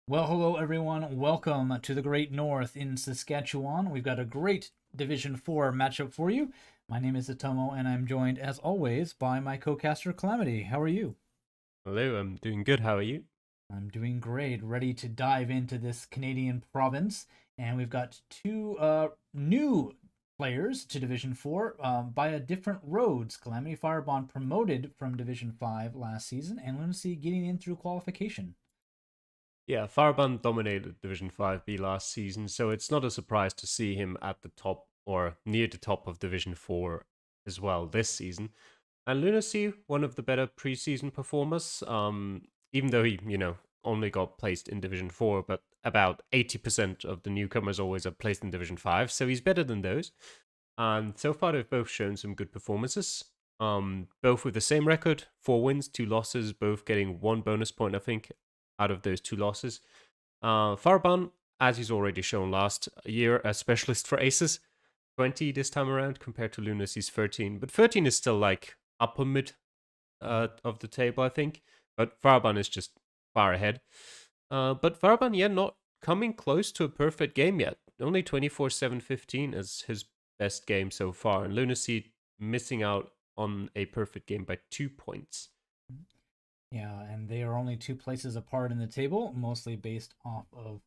Well, hello everyone. Welcome to the Great North in Saskatchewan. We've got a great Division 4 matchup for you. My name is Atomo, and I'm joined, as always, by my co-caster Calamity. How are you? Hello, I'm doing good. How are you? I'm doing great. Ready to dive into this Canadian province, and we've got two new players to Division 4 via different roads. Calamity Firebond promoted from Division 5 last season, and Lunacy getting in through qualification. Yeah, Faraban dominated Division 5B last season, so it's not a surprise to see him at the top or near the top of Division 4 as well this season. And Lunacy, one of the better preseason performers, even though he, only got placed in Division 4, but about 80% of the newcomers always are placed in Division 5, so he's better than those. And so far, they've both shown some good performances. Both with the same record, 4 wins, 2 losses, both getting 1 bonus point, I think, out of those 2 losses. Farban, as he's already shown last year, a specialist for aces, 20 this time around compared to Lunacy's 13. But 13 is still like upper mid of the table, I think. But Farban is just far ahead. But Farban, yeah, not coming close to a perfect game yet. Only 24-7-15 is his best game so far. And Lunacy missing out on a perfect game by 2 points. Yeah, and they are only two places apart in the table, mostly based off of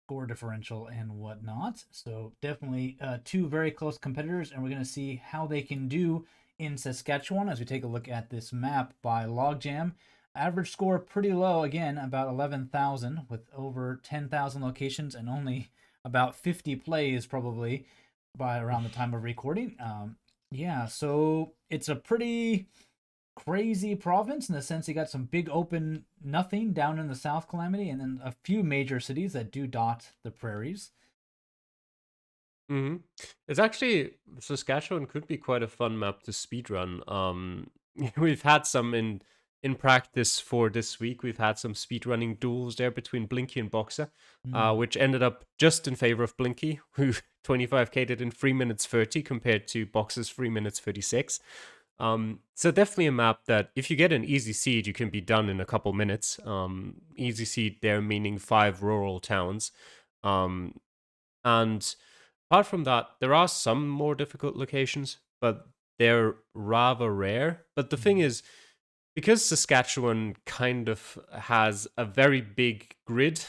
score differential and whatnot. So definitely two very close competitors, and we're going to see how they can do in Saskatchewan as we take a look at this map by Logjam. Average score pretty low, again, about 11,000 with over 10,000 locations and only about 50 plays probably by around the time of recording. Yeah, so it's a pretty crazy province in the sense you got some big open nothing down in the South Calamity, and then a few major cities that do dot the prairies. hmm It's actually Saskatchewan could be quite a fun map to speedrun. We've had some in practice for this week. We've had some speedrunning duels there between Blinky and Boxer, Mm. which ended up just in favor of Blinky, who 25k'd it in 3 minutes 30 compared to Boxer's 3 minutes 36. So definitely a map that if you get an easy seed, you can be done in a couple minutes. Easy seed there meaning 5 rural towns. Um, and apart from that, there are some more difficult locations, but they're rather rare. But the thing Mm. is, because Saskatchewan kind of has a very big grid,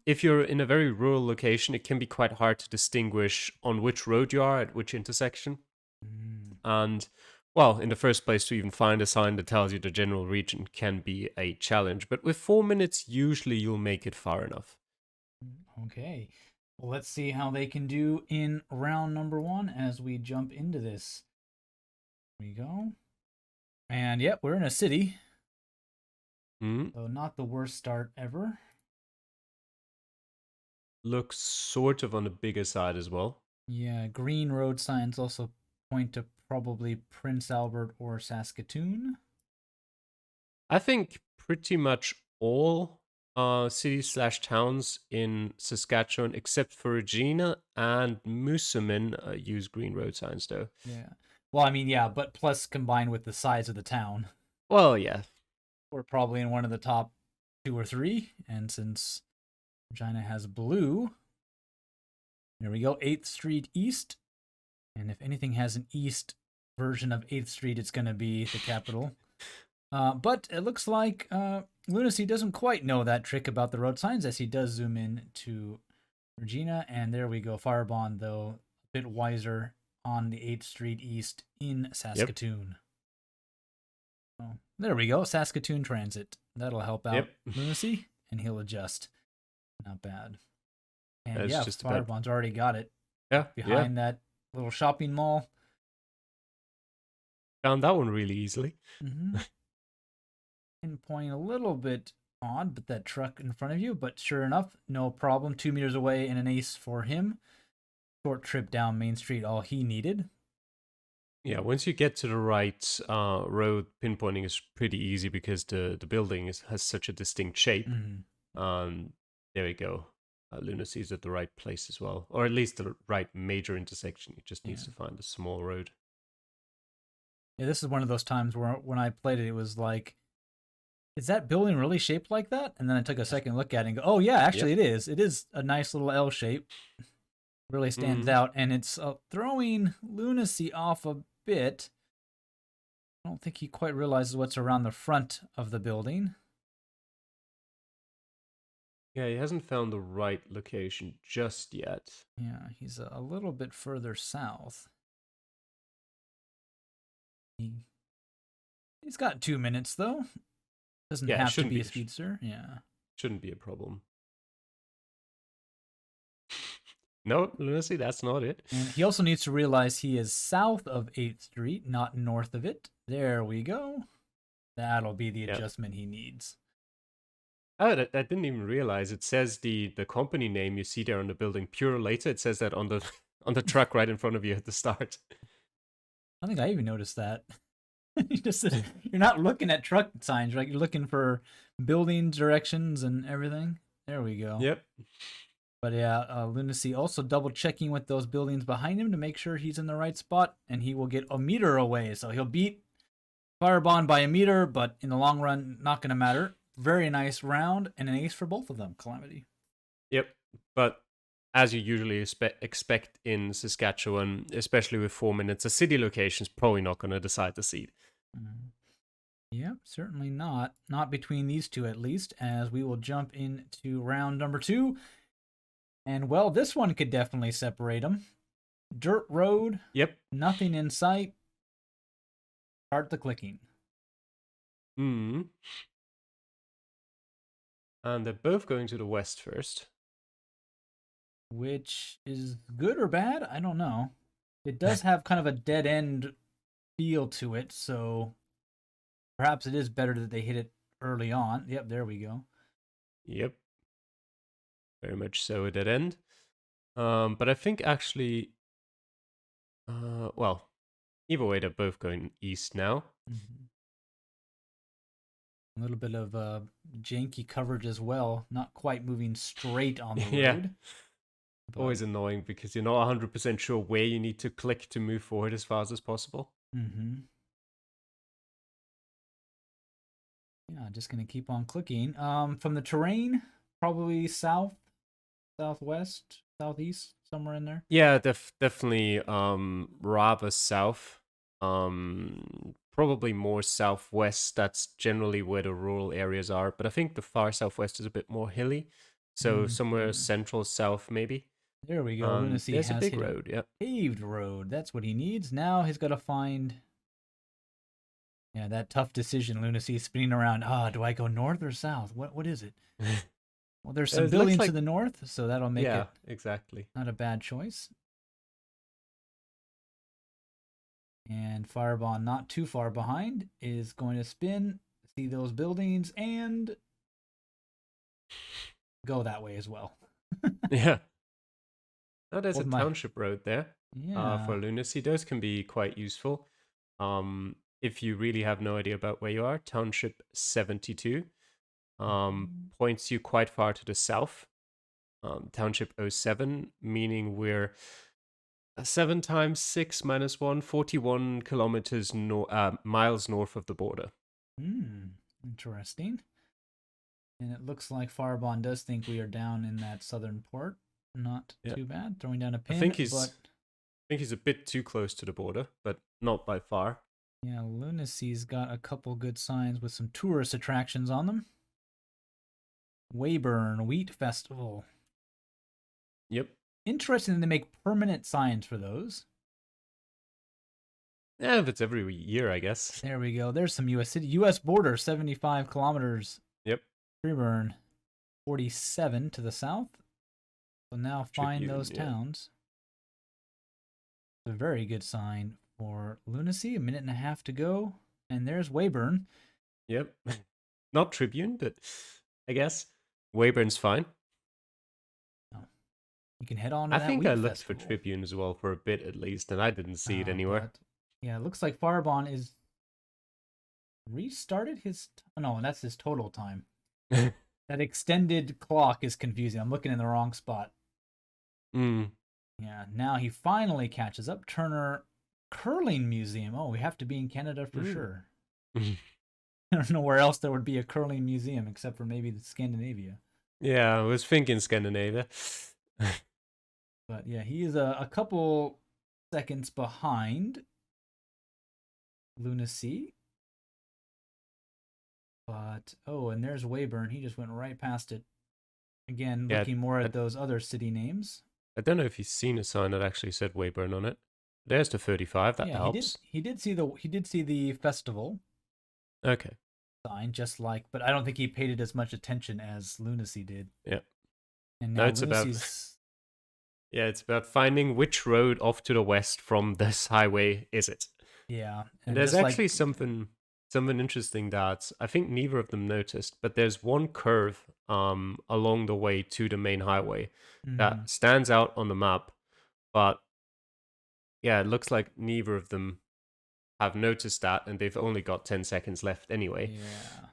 if you're in a very rural location, it can be quite hard to distinguish on which road you are at which intersection. Mm. And well, in the first place, to even find a sign that tells you the general region can be a challenge. But with 4 minutes, usually you'll make it far enough. Okay. Well, let's see how they can do in round number one as we jump into this. Here we go. And yep, we're in a city, Hmm. so not the worst start ever. Looks sort of on the bigger side as well. Yeah, green road signs also point to probably Prince Albert or Saskatoon. I think pretty much all cities slash towns in Saskatchewan, except for Regina and Moosomin, use green road signs though. Yeah. Well, I mean, yeah, but plus combined with the size of the town, Well, yeah. we're probably in one of the top two or three. And since Regina has blue, there we go, 8th Street East. And if anything has an east version of 8th Street, it's going to be the capital. But it looks like Lunacy doesn't quite know that trick about the road signs as he does zoom in to Regina. And there we go. Firebond, though, a bit wiser on the 8th Street East in Yep. Saskatoon. Oh, there we go. Saskatoon Transit. That'll help Yep. out Lunacy, and he'll adjust. Not bad. And That's yeah, just about. Firebond's already got it Yeah. Yeah. behind that little shopping mall. Found that one really easily. Mm-hmm. Pinpoint a little bit odd, but that truck in front of you. But sure enough, no problem. 2 meters away and an ace for him. Short trip down Main Street, all he needed. Yeah, once you get to the right road, pinpointing is pretty easy because the building has such a distinct shape. Mm-hmm. There we go. Lunacy is at the right place as well, or at least the right major intersection. It just Yeah. needs to find a small road. Yeah, this is one of those times where when I played it, it was like is that building really shaped like that? And then I took a second look at it and go, oh yeah, actually Yep. it is. It is a nice little L shape. Really stands Mm. out, and it's throwing Lunacy off a bit. I don't think he quite realizes what's around the front of the building. Yeah, he hasn't found the right location just yet. Yeah, he's a little bit further south. He's got 2 minutes though. Doesn't Yeah, it have to be a speedster. Yeah. shouldn't be a problem. No, Lunacy, that's not it. And he also needs to realize he is south of 8th Street, not north of it. There we go. That'll be the Yeah. adjustment he needs. Oh, I didn't even realize. It says the company name you see there on the building, Pure Later. It says that on the on the truck right in front of you at the start. I think I even noticed that. You're not looking at truck signs, right? You're looking for building directions and everything. There we go. Yep. But yeah, Lunacy also double checking with those buildings behind him to make sure he's in the right spot, and he will get a meter away. So he'll beat Firebond by a meter, but in the long run, not going to matter. Very nice round and an ace for both of them, Calamity. Yep. But as you usually expect in Saskatchewan, especially with 4 minutes, a city location is probably not going to decide the seed. Yep, certainly not. Not between these two, at least, as we will jump into round number 2. And, well, this one could definitely separate them. Dirt road. Yep. Nothing in sight. Start the clicking. Hmm. And they're both going to the west first. Which is good or bad? I don't know. It does have kind of a dead end feel to it, so perhaps it is better that they hit it early on. Yep, there we go. Yep. Very much so a dead end. But I think actually, well, either way, they're both going east now. Mm-hmm. A little bit of janky coverage as well. Not quite moving straight on the road. Yeah. But... always annoying because you're not 100% sure where you need to click to move forward as fast as possible. Mm-hmm. Yeah, just going to keep on clicking. From the terrain, probably south, southwest, southeast, somewhere in there. Yeah, definitely rather south. Probably more southwest. That's generally where the rural areas are. But I think the far southwest is a bit more hilly. So somewhere central south, maybe. There we go. Lunacy there's a has big hit road, yeah. Paved road. That's what he needs. Now he's got to find... Yeah, that tough decision. Lunacy spinning around. Do I go north or south? What is it? Well, there's some buildings to the north, so that'll make it exactly not a bad choice. And Firebond, not too far behind, is going to spin, see those buildings, and go that way as well. Yeah. Oh, there's a township road there. Yeah. For Lunacy. Those can be quite useful. If you really have no idea about where you are, Township 72 points you quite far to the south. Township 07, meaning we're 7 times 6 minus 1, 41 kilometers miles north of the border. Interesting. And it looks like Firebond does think we are down in that southern port. Not too bad. Throwing down a pin. I think he's a bit too close to the border, but not by far. Yeah, Lunacy's got a couple good signs with some tourist attractions on them. Weyburn Wheat Festival. Yep. Interesting they make permanent signs for those. Yeah, if it's every year, I guess. There we go. There's some U.S. city. U.S. border, 75 kilometers. Yep. Freeburn, 47 to the south. So now find those towns. It's a very good sign for Lunacy. 1.5 minutes to go. And there's Weyburn. Yep. Not Tribune, but I guess Weyburn's fine. Oh. You can head on to I that think wheat I looked festival. for Tribune as well for a bit at least, and I didn't see it anywhere. Yeah, it looks like Firebond is restarted his... no, that's his total time. That extended clock is confusing. I'm looking in the wrong spot. Yeah, now he finally catches up. Turner Curling Museum. Oh, we have to be in Canada for sure. I don't know where else there would be a curling museum except for maybe Scandinavia. Yeah, I was thinking Scandinavia. But yeah, he is a couple seconds behind Lunacy. But oh, and there's Weyburn. He just went right past it. Again, Yeah, looking more I, at those other city names. I don't know if you've seen a sign that actually said Weyburn on it. There's the 35. That Yeah, he did. helps. He did see the festival Okay. sign, just like, but I don't think he paid it as much attention as Lunacy did. Yeah. And No, now it's about Lunacy's. yeah, it's about finding which road off to the west from this highway is it. Yeah, And and there's just like. actually something interesting that I think neither of them noticed, but there's one curve along the way to the main highway Mhm. that stands out on the map, but yeah, it looks like neither of them have noticed that, and they've only got 10 seconds left anyway. Yeah.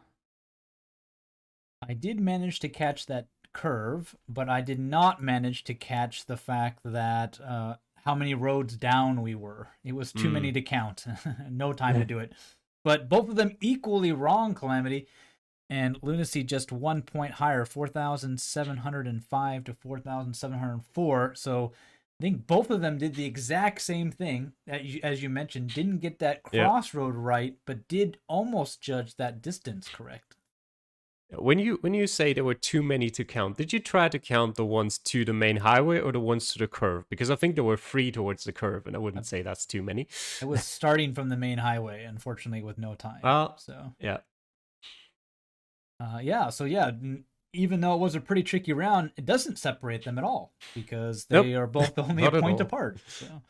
I did manage to catch that curve, but I did not manage to catch the fact that how many roads down we were. It was too many Mm. to count. No time to do it. But both of them equally wrong, Calamity. And Lunacy just 1 point higher, 4,705 to 4,704. So I think both of them did the exact same thing, as you mentioned. Didn't get that Yeah. crossroad right, but did almost judge that distance correct. When you say there were too many to count, did you try to count the ones to the main highway or the ones to the curve? Because I think there were 3 towards the curve, and I wouldn't say that's too many. I was starting from the main highway, unfortunately, with no time. Well, So, yeah. yeah. So, yeah, even though it was a pretty tricky round, it doesn't separate them at all because Nope, they are both only a not at point all. apart. So,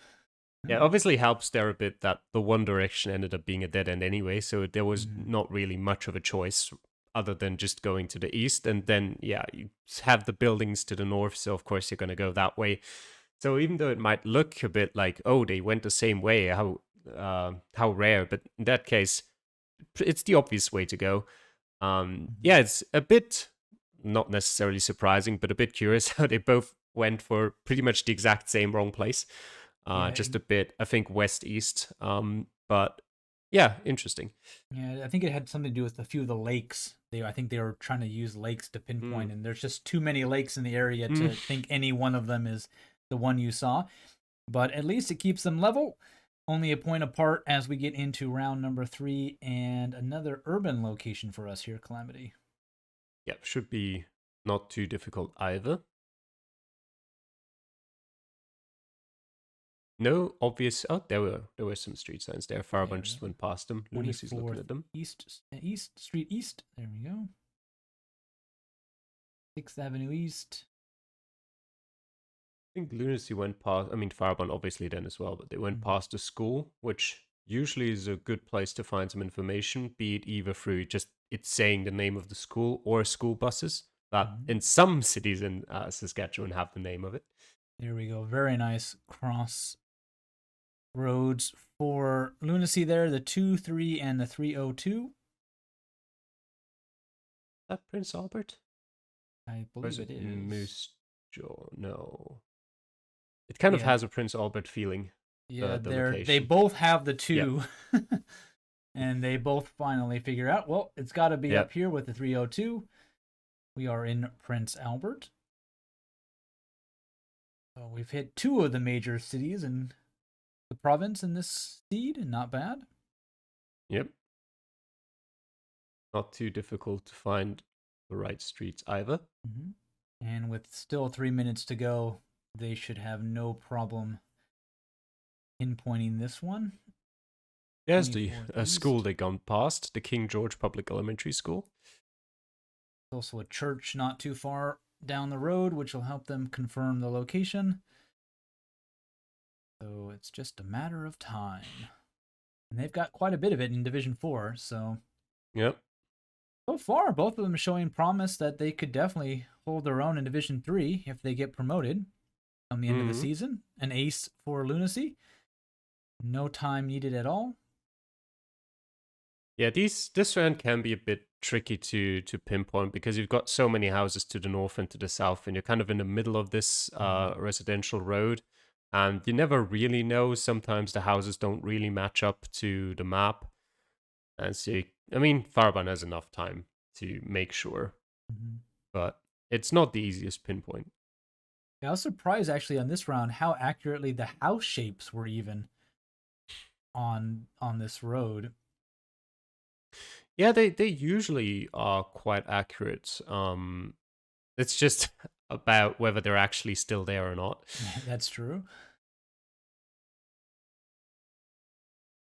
Yeah, obviously helps there a bit that the one direction ended up being a dead end anyway, so there was Mhm. not really much of a choice other than just going to the east. And then, yeah, you have the buildings to the north, so of course you're going to go that way. So even though it might look a bit like, oh, they went the same way, how rare, but in that case, it's the obvious way to go. Mhm. Yeah, it's a bit not necessarily surprising, but a bit curious how they both went for pretty much the exact same wrong place. Yeah, Just a bit, I think, west east. But yeah, interesting. yeah. I think it had something to do with a few of the lakes. I think they were trying to use lakes to Mm. pinpoint, and there's just too many lakes in the area Mm. to think any one of them is the one you saw. But at least it keeps them level. Only a point apart as we get into round number 3 and another urban location for us here, Calamity. Yeah, should be not too difficult either. No obvious. Oh, there were some street signs there. Yeah, Faraban just went past them. Lunacy's looking 24th at them. East Street East. There we go. 6th Avenue East. I think Lunacy went past. I mean, Faraban obviously then as well, but they went past the school, which usually is a good place to find some information. Be it either through just it's saying the name of the school or school buses that Mhm. in some cities in Saskatchewan have the name of it. There we go. Very nice cross roads for Lunacy there. The 2-3 and the 302. That Prince Albert? I Or is believe it it is. Moose Jaw? No. It kind of Yeah. has a Prince Albert feeling. Yeah, The they location. both have the Yeah. 2. And they both finally figure out, well, it's got to be Yeah. up here with the 302. We are in Prince Albert. So we've hit 2 of the major cities in the province in this seed, and not bad. Yep. Not too difficult to find the right streets either. Mm-hmm. And with still 3 minutes to go, they should have no problem pinpointing this one. There's the 24th school East. they gone past, the King George Public Elementary School. Also a church not too far down the road, which will help them confirm the location. So it's just a matter of time. And they've got quite a bit of it in Division 4, so Yep. so far both of them showing promise that they could definitely hold their own in Division 3 if they get promoted on the end of the season. An ace for Lunacy. No time needed at all. Yeah, this round can be a bit tricky to pinpoint because you've got so many houses to the north and to the south, and you're kind of in the middle of this residential road, and you never really know. Sometimes the houses don't really match up to the map. And so, I mean, Faraban has enough time to make sure, Mm-hmm. but it's not the easiest pinpoint. Yeah, I was surprised actually on this round how accurately the house shapes were even on this road. Yeah, they usually are quite accurate. It's just about whether they're actually still there or not. That's true.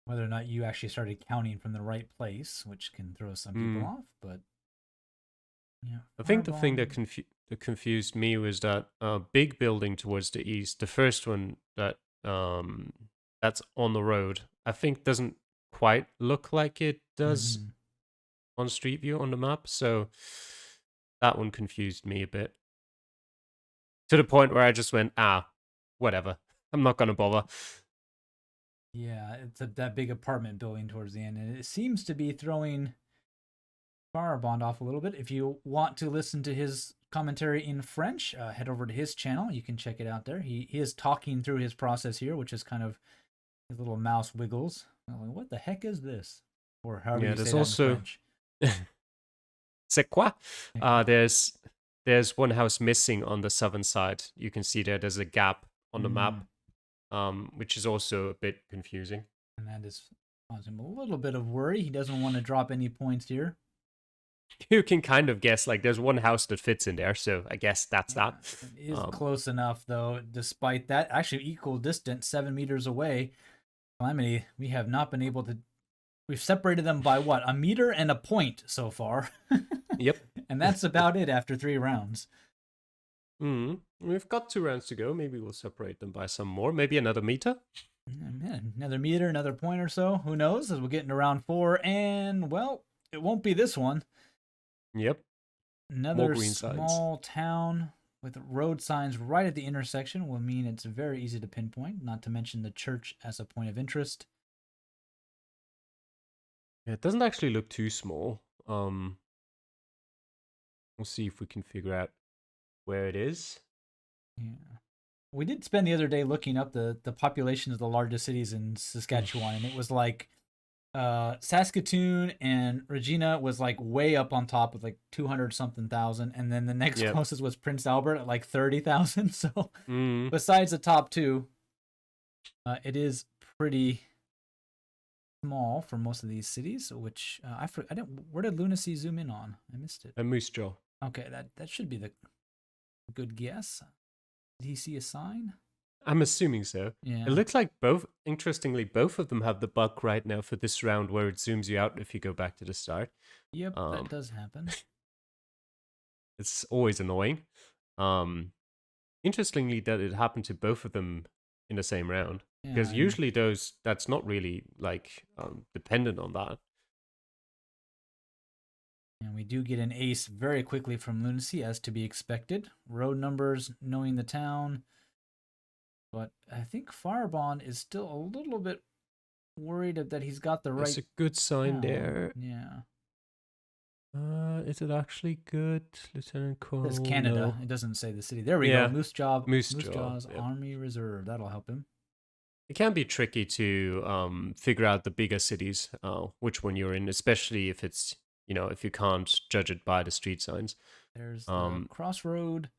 Whether or not you actually started counting from the right place, which can throw some people Mm. off, but yeah, I think the thing Faraban. that confused me was that big building towards the east, the first one that's on the road, I think doesn't quite look like it does Mm-hmm. on Street View on the map. So that one confused me a bit to the point where I just went, whatever. I'm not gonna bother. Yeah, it's that big apartment building towards the end, and it seems to be throwing Farabond off a little bit. If you want to listen to his commentary in French, head over to his channel. You can check it out there. He is talking through his process here, which is kind of his little mouse wiggles. I'm like, what the heck is this? Or however Yeah, you say there's that in also French. c'est quoi? Heck, what? There's one house missing on the southern side. You can see there's a gap on the map, Mm, which is also a bit confusing. and that is causing him a little bit of worry. He doesn't want to drop any points here. You can kind of guess, like, there's one house that fits in there, so I guess that's Yeah, that. it is Um, close enough, though, despite that. Actually, equal distance, 7 meters away. Calamity, we have not been able to. We've separated them by what? A meter and a point so far. yep. And that's about it after 3 rounds. We've got 2 rounds to go. Maybe we'll separate them by some more. Maybe another meter. Another meter, another point or so. Who knows? As we'll get into round 4. And, well, it won't be this one. Yep. More Another green signs. small town with road signs right at the intersection will mean it's very easy to pinpoint, not to mention the church as a point of interest. Yeah, it doesn't actually look too small. We'll see if we can figure out where it is. Yeah. We did spend the other day looking up the population of the largest cities in Saskatchewan, and it was like Saskatoon and Regina was like way up on top with like 200 something thousand, and then the next Yep. closest was Prince Albert at like 30,000. So Mm. besides the top two, it is pretty small for most of these cities. Which I didn't. Where did Lunacy zoom in on? I missed it. A moose jaw. Okay, that should be the good guess. Did he see a sign? I'm assuming so. Yeah. It looks like interestingly, both of them have the bug right now for this round where it zooms you out if you go back to the start. Yep, that Um, does happen. it's always annoying. Um, interestingly, that it happened to both of them in the same round. Yeah, Because and usually that's not really like dependent on that. we do get an ace very quickly from Lunacy, as to be expected. Road numbers, knowing the town. But I think Firebond is still a little bit worried that he's got the There's right a good sign town. there. Yeah. Is it actually good, Lieutenant Cole? It says Canada. No. It doesn't say the city. There we Yeah, go. Moose Moose Jaw. Jaw's Yep. Army Reserve. That'll help him. It can be tricky to figure out the bigger cities, which one you're in, especially if it's if you can't judge it by the street signs. There's the Um, crossroad.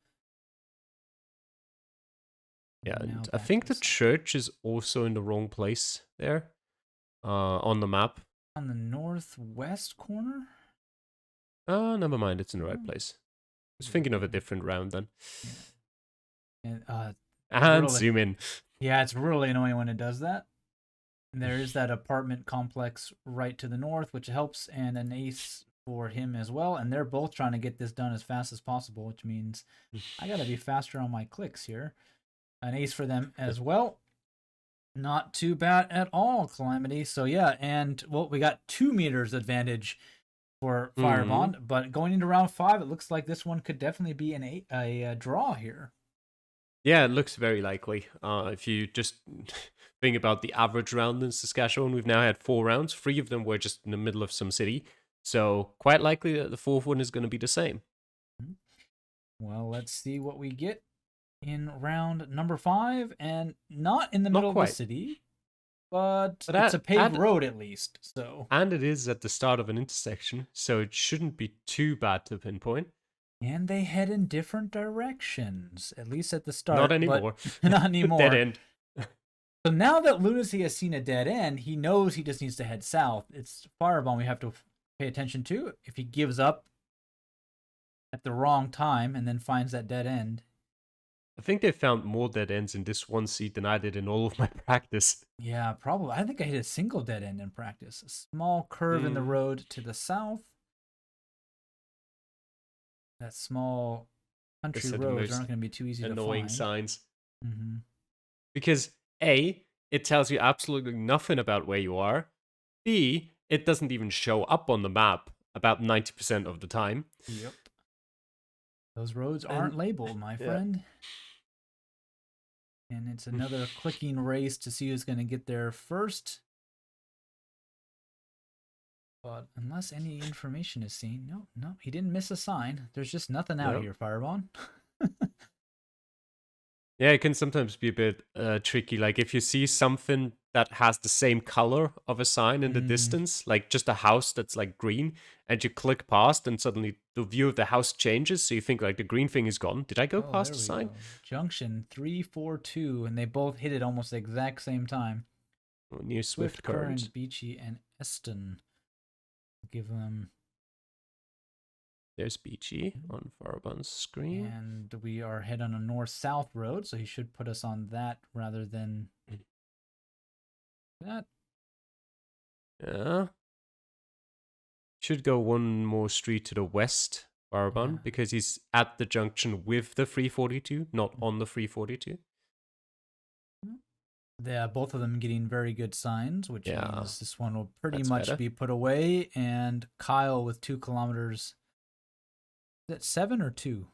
yeah, Now and I back think to the church is also in the wrong place there, on the map. on the northwest corner. Never mind, it's in the right Oh. place. I was thinking of a different round then. Yeah. And And really, zoom in. yeah, it's really annoying when it does that. There is that apartment complex right to the north, which helps, and an ace for him as well. And they're both trying to get this done as fast as possible, which means I got to be faster on my clicks here. An ace for them as well. Not too bad at all, Calamity. So, yeah, and, well, we got 2 meters advantage for Firebond. But going into round 5, it looks like this one could definitely be a draw here. Yeah, it looks very likely. If you just think about the average round in Saskatchewan, we've now had 4 rounds. 3 of them were just in the middle of some city. So quite likely that the fourth one is going to be the same. Well, let's see what we get in round number 5. And not in the Not middle of quite. the city. But But it's a paved road at least, so. And it is at the start of an intersection, so it shouldn't be too bad to pinpoint. And they head in different directions, at least at the start. Not anymore. But not anymore. Dead end. So now that Lunacy has seen a dead end, he knows he just needs to head south. It's Faraban we have to pay attention to. If he gives up at the wrong time and then finds that dead end. I think they found more dead ends in this one seed than I did in all of my practice. Yeah, probably. I think I hit a single dead end in practice. A small curve in the road to the south. That small country roads aren't going to be too easy to find. Annoying signs. Mm-hmm. Because A, it tells you absolutely nothing about where you are. B, it doesn't even show up on the map about 90% of the time. Yep. Those roads aren't labeled, my friend. And it's another clicking race to see who's going to get there first. But unless any information is seen, no, he didn't miss a sign. There's just nothing out here, Faraban. Yeah, it can sometimes be a bit tricky. Like if you see something that has the same color of a sign in the distance, like just a house that's like green, and you click past and suddenly the view of the house changes. So you think like the green thing is gone. Did I go past the sign? Junction 342, and they both hit it almost the exact same time. Near Swift Current. Beachy, and Eston. Give them. There's Beachy on Faraban's screen. And we are head on a north-south road, so he should put us on that rather than that. Yeah. Should go one more street to the west, Faraban, because he's at the junction with the 342, not on the 342. Yeah, both of them getting very good signs, which means this one will pretty much be put away. And Kyle with 2 kilometers. Is that 7 or 2?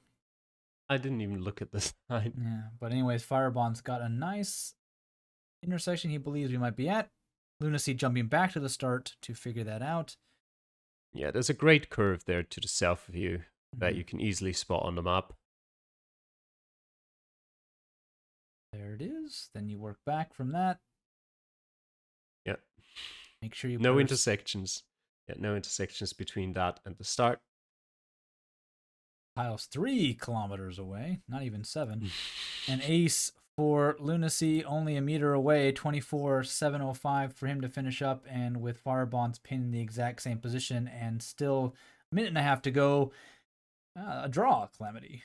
I didn't even look at the sign. Yeah, but anyways, Faraban's got a nice intersection he believes we might be at. Lunacy jumping back to the start to figure that out. Yeah, there's a great curve there to the south of you that you can easily spot on the map. There it is. Then you work back from that. Yeah. Make sure you no intersections. Yeah, no intersections between that and the start. Kyle's 3 kilometers away, not even 7. An ace for Lunacy, only a meter away, 24.705 for him to finish up, and with Faraban's pin in the exact same position, and still a minute and a half to go. A draw, Calamity.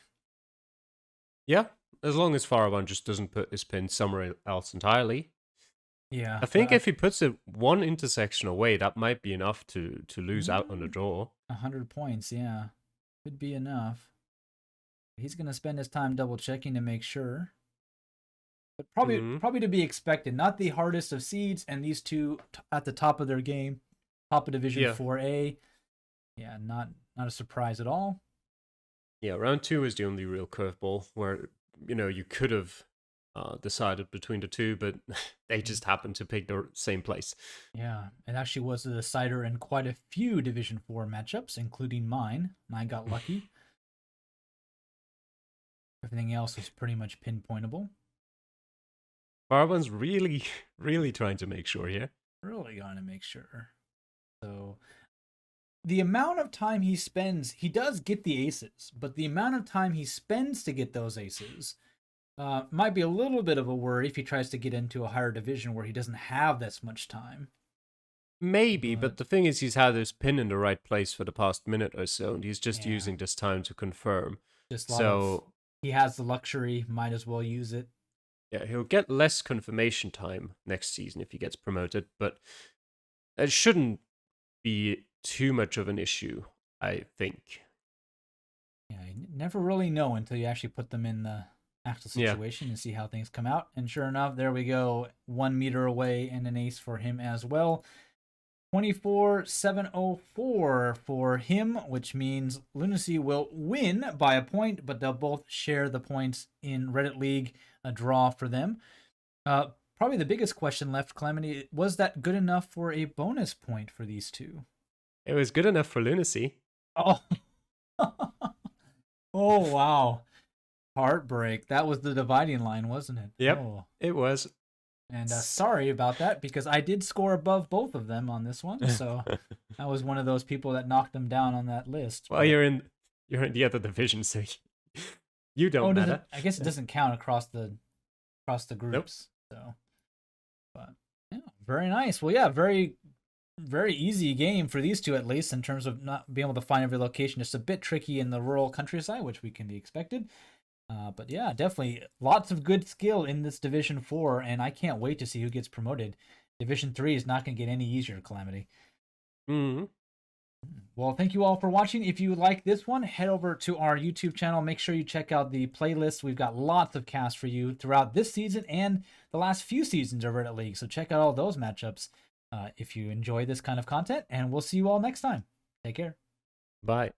Yeah, as long as Faraban just doesn't put his pin somewhere else entirely. Yeah. I think if he puts it one intersection away, that might be enough to lose out on the draw. 100 points, yeah. Could be enough. He's going to spend his time double checking to make sure. But probably to be expected. Not the hardest of seeds, and these two at the top of their game. Top of Division 4A. Yeah, not a surprise at all. Yeah, round 2 is the only real curveball where, you could have decided between the two, but they just happened to pick the same place. Yeah, it actually was a decider in quite a few Division 4 matchups, including mine, and I got lucky. Everything else was pretty much pinpointable. Faraban's really, really trying to make sure here. Really going to make sure. So, the amount of time he spends, he does get the aces, but the amount of time he spends to get those aces might be a little bit of a worry if he tries to get into a higher division where he doesn't have this much time. Maybe, but the thing is he's had his pin in the right place for the past minute or so, and he's just using this time to confirm. He has the luxury, might as well use it. Yeah, he'll get less confirmation time next season if he gets promoted, but it shouldn't be too much of an issue, I think. Yeah, you never really know until you actually put them in the actual situation and see how things come out. And sure enough, there we go. 1 meter away and an ace for him as well. 24.704 for him, which means Lunacy will win by a point, but they'll both share the points in Reddit League, a draw for them. Probably the biggest question left, Calamity, was that good enough for a bonus point for these two? It was good enough for Lunacy. Oh, oh wow. Heartbreak. That was the dividing line, wasn't it? Yep, it was. And sorry about that, because I did score above both of them on this one. So I was one of those people that knocked them down on that list. Well, you're in the other division, so you don't matter. I guess it doesn't count across the Nope. groups. So, but yeah, very nice. Well, yeah, very easy game for these two, at least in terms of not being able to find every location. Just a bit tricky in the rural countryside, which we can be expected. But yeah, definitely lots of good skill in this Division 4, and I can't wait to see who gets promoted. Division 3 is not going to get any easier, Calamity. Mm-hmm. Well, thank you all for watching. If you like this one, head over to our YouTube channel. Make sure you check out the playlist. We've got lots of casts for you throughout this season and the last few seasons of Reddit League. So check out all those matchups if you enjoy this kind of content, and we'll see you all next time. Take care. Bye.